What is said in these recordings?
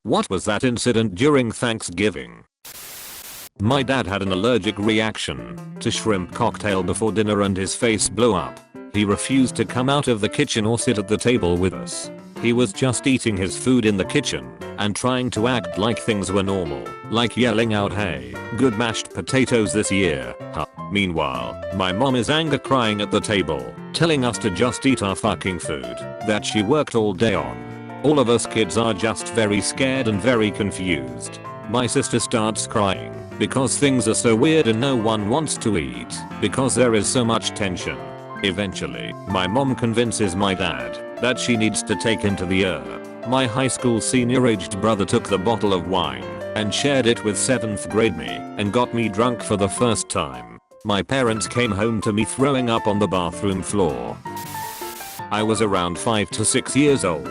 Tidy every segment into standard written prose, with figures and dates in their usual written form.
What was that incident during Thanksgiving? My dad had an allergic reaction to shrimp cocktail before dinner and his face blew up. He refused to come out of the kitchen or sit at the table with us. He was just eating his food in the kitchen and trying to act like things were normal, like yelling out, "Hey, good mashed potatoes this year, huh?" Meanwhile, my mom is anger crying at the table, telling us to just eat our fucking food that she worked all day on. All of us kids are just very scared and very confused. My sister starts crying because things are so weird and no one wants to eat because there is so much tension. Eventually, my mom convinces my dad that she needs to take him to the ER. My high school senior aged brother took the bottle of wine and shared it with 7th grade me and got me drunk for the first time. My parents came home to me throwing up on the bathroom floor. I was around 5 to 6 years old.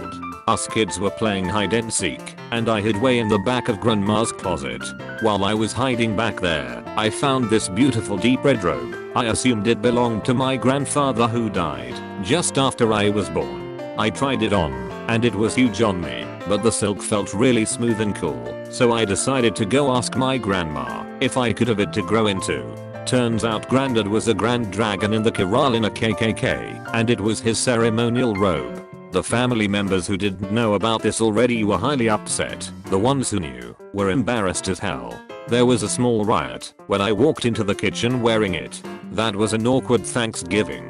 Us kids were playing hide and seek, and I hid way in the back of grandma's closet. While I was hiding back there, I found this beautiful deep red robe. I assumed it belonged to my grandfather who died just after I was born. I tried it on, and it was huge on me, but the silk felt really smooth and cool, so I decided to go ask my grandma if I could have it to grow into. Turns out Grandad was a grand dragon in the Corral in a KKK, and it was his ceremonial robe. The family members who didn't know about this already were highly upset. The ones who knew were embarrassed as hell. There was a small riot when I walked into the kitchen wearing it. That was an awkward Thanksgiving.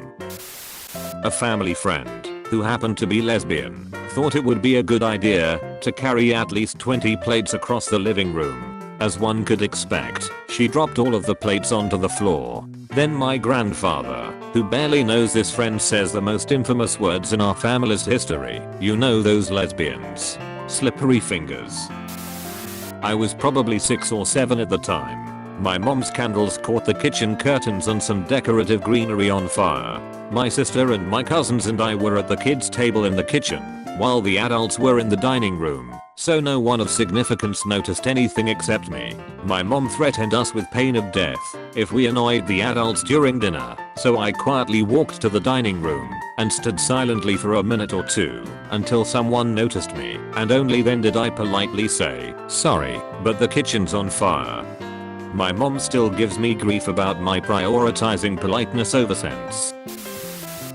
A family friend, who happened to be lesbian, thought it would be a good idea to carry at least 20 plates across the living room. As one could expect, she dropped all of the plates onto the floor. Then my grandfather, who barely knows this friend, says the most infamous words in our family's history. "You know those lesbians. Slippery fingers." I was probably 6 or 7 at the time. My mom's candles caught the kitchen curtains and some decorative greenery on fire. My sister and my cousins and I were at the kids' table in the kitchen, while the adults were in the dining room, so no one of significance noticed anything except me. My mom threatened us with pain of death if we annoyed the adults during dinner, so I quietly walked to the dining room and stood silently for a minute or two until someone noticed me, and only then did I politely say, "Sorry, but the kitchen's on fire." My mom still gives me grief about my prioritizing politeness over sense.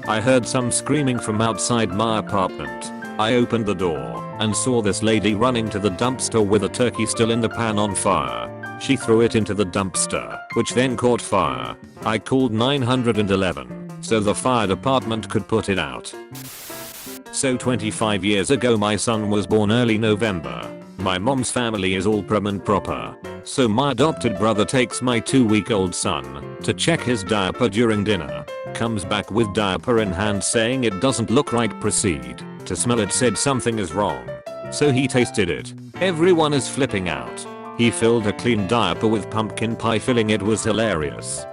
I heard some screaming from outside my apartment. I opened the door and saw this lady running to the dumpster with a turkey still in the pan on fire. She threw it into the dumpster, which then caught fire. I called 911 so the fire department could put it out. So 25 years ago my son was born early November. My mom's family is all prim and proper. So my adopted brother takes my 2-week-old son to check his diaper during dinner. Comes back with diaper in hand saying it doesn't look right. Proceed to smell it, said something is wrong. So he tasted it. Everyone is flipping out. He filled a clean diaper with pumpkin pie filling. It was hilarious.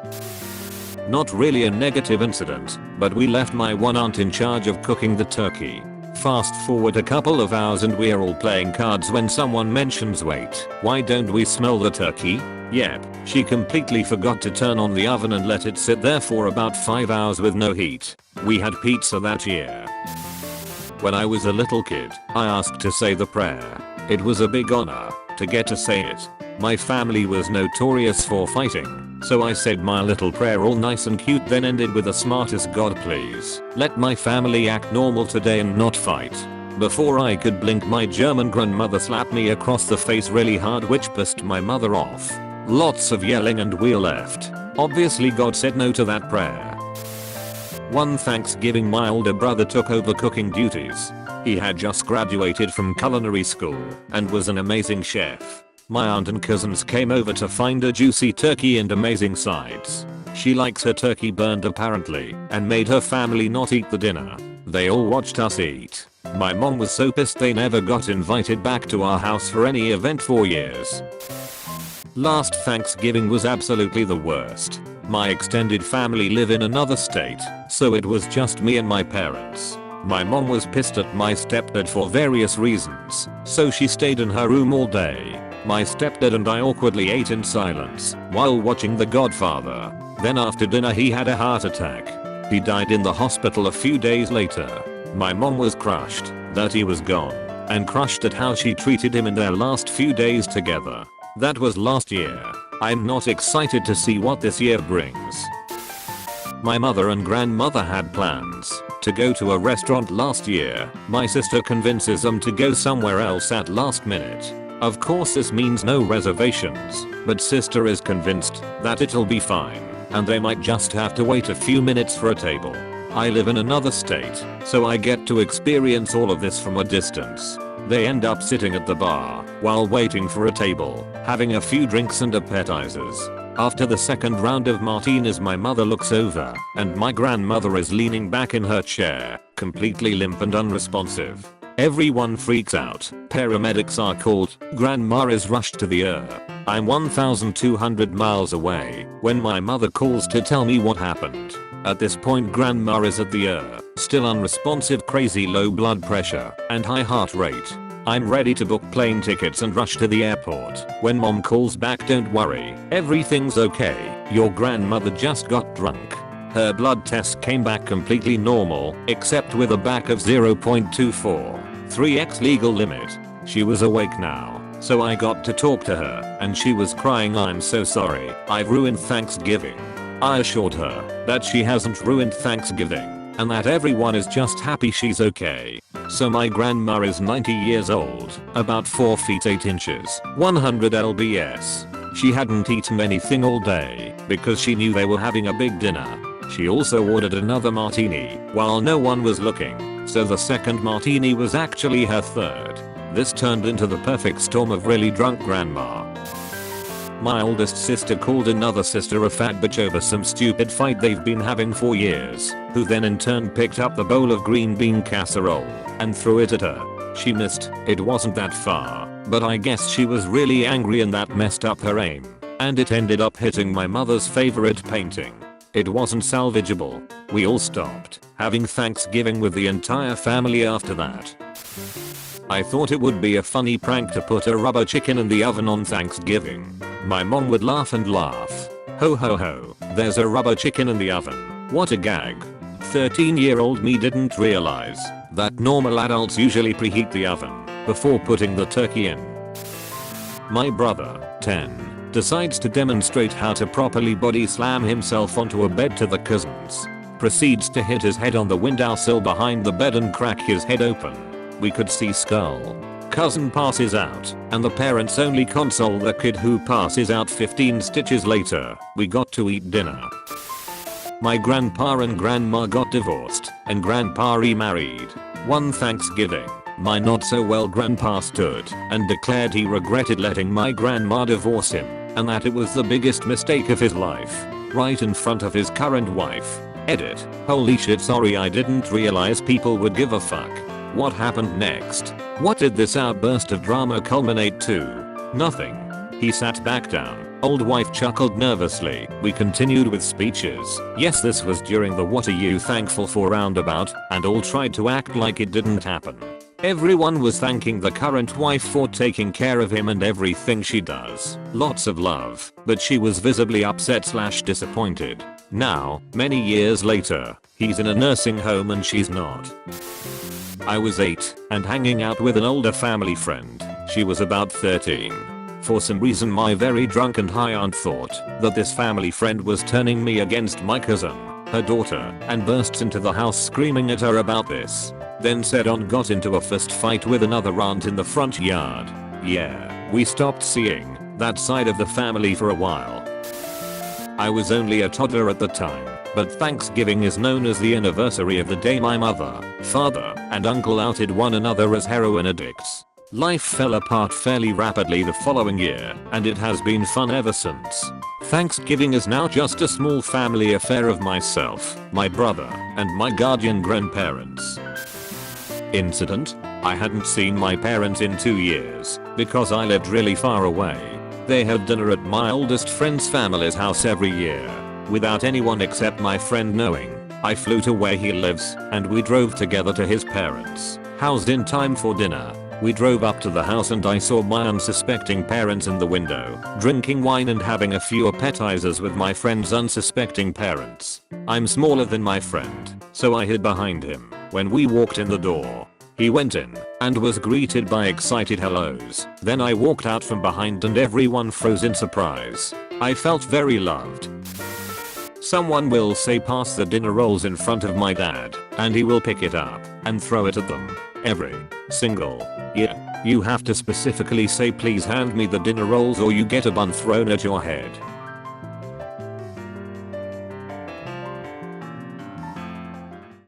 Not really a negative incident, but we left my one aunt in charge of cooking the turkey. Fast forward a couple of hours and we're all playing cards when someone mentions, "Wait, why don't we smell the turkey?" Yep, she completely forgot to turn on the oven and let it sit there for about 5 hours with no heat. We had pizza that year. When I was a little kid, I asked to say the prayer. It was a big honor to get to say it. My family was notorious for fighting, so I said my little prayer all nice and cute, then ended with, "The smartest God, please let my family act normal today and not fight." Before I could blink, my German grandmother slapped me across the face really hard, which pissed my mother off. Lots of yelling and we left. Obviously God said no to that prayer. One Thanksgiving my older brother took over cooking duties. He had just graduated from culinary school and was an amazing chef. My aunt and cousins came over to find a juicy turkey and amazing sides. She likes her turkey burned apparently and made her family not eat the dinner. They all watched us eat. My mom was so pissed they never got invited back to our house for any event for years. Last Thanksgiving was absolutely the worst. My extended family live in another state, so it was just me and my parents. My mom was pissed at my stepdad for various reasons, so she stayed in her room all day. My stepdad and I awkwardly ate in silence while watching The Godfather. Then after dinner he had a heart attack. He died in the hospital a few days later. My mom was crushed that he was gone. and crushed at how she treated him in their last few days together. That was last year. I'm not excited to see what this year brings. My mother and grandmother had plans to go to a restaurant last year. My sister convinces them to go somewhere else at last minute. Of course this means no reservations, but sister is convinced that it'll be fine, and they might just have to wait a few minutes for a table. I live in another state, so I get to experience all of this from a distance. They end up sitting at the bar while waiting for a table, having a few drinks and appetizers. After the second round of martinis, my mother looks over and my grandmother is leaning back in her chair, completely limp and unresponsive. Everyone freaks out. Paramedics are called. Grandma is rushed to the ER. I'm 1,200 miles away when my mother calls to tell me what happened. At this point grandma is at the ER, still unresponsive, crazy low blood pressure and high heart rate. I'm ready to book plane tickets and rush to the airport when mom calls back, don't worry, everything's okay, your grandmother just got drunk. Her blood test came back completely normal, except with a BAC of 0.24, 3x legal limit. She was awake now, so I got to talk to her, and she was crying, I'm so sorry, I've ruined Thanksgiving. I assured her that she hasn't ruined Thanksgiving, and that everyone is just happy she's okay. So my grandma is 90 years old, about 4 feet 8 inches, 100 lbs. She hadn't eaten anything all day because she knew they were having a big dinner. She also ordered another martini while no one was looking, so the second martini was actually her third. This turned into the perfect storm of really drunk grandma. My oldest sister called another sister a fat bitch over some stupid fight they've been having for years, who then in turn picked up the bowl of green bean casserole and threw it at her. She missed, it wasn't that far, but I guess she was really angry and that messed up her aim, and it ended up hitting my mother's favorite painting. It wasn't salvageable. We all stopped having Thanksgiving with the entire family after that. I thought it would be a funny prank to put a rubber chicken in the oven on Thanksgiving. My mom would laugh and laugh. Ho ho ho, there's a rubber chicken in the oven. What a gag. 13-year-old me didn't realize that normal adults usually preheat the oven before putting the turkey in. My brother, 10, decides to demonstrate how to properly body slam himself onto a bed to the cousins. Proceeds to hit his head on the windowsill behind the bed and crack his head open. We could see skull. Cousin passes out, and the parents only console the kid, who passes out 15 stitches later. We got to eat dinner. My grandpa and grandma got divorced, and grandpa remarried. One Thanksgiving, my not so well grandpa stood and declared he regretted letting my grandma divorce him, and that it was the biggest mistake of his life, right in front of his current wife. Edit. Holy shit, sorry, I didn't realize people would give a fuck. What happened next? What did this outburst of drama culminate to? Nothing. He sat back down. Old wife chuckled nervously. We continued with speeches. Yes, this was during the "what are you thankful for" roundabout, and all tried to act like it didn't happen. Everyone was thanking the current wife for taking care of him and everything she does. Lots of love, but she was visibly upset/disappointed. Now, many years later, he's in a nursing home and she's not. I was 8 and hanging out with an older family friend. She was about 13. For some reason my very drunk and high aunt thought that this family friend was turning me against my cousin, her daughter, and bursts into the house screaming at her about this. Then said aunt got into a fist fight with another aunt in the front yard. Yeah, we stopped seeing that side of the family for a while. I was only a toddler at the time, but Thanksgiving is known as the anniversary of the day my mother, father, and uncle outed one another as heroin addicts. Life fell apart fairly rapidly the following year, and it has been fun ever since. Thanksgiving is now just a small family affair of myself, my brother, and my guardian grandparents. Incident: I hadn't seen my parents in 2 years because I lived really far away. They had dinner at my oldest friend's family's house every year, without anyone except my friend knowing. I flew to where he lives, and we drove together to his parents' house in time for dinner. We drove up to the house and I saw my unsuspecting parents in the window, drinking wine and having a few appetizers with my friend's unsuspecting parents. I'm smaller than my friend, so I hid behind him. When we walked in the door, He went in and was greeted by excited hellos. Then I walked out from behind and everyone froze in surprise. I felt very loved. Someone will say pass the dinner rolls in front of my dad and he will pick it up and throw it at them. Every single year. You have to specifically say please hand me the dinner rolls or you get a bun thrown at your head.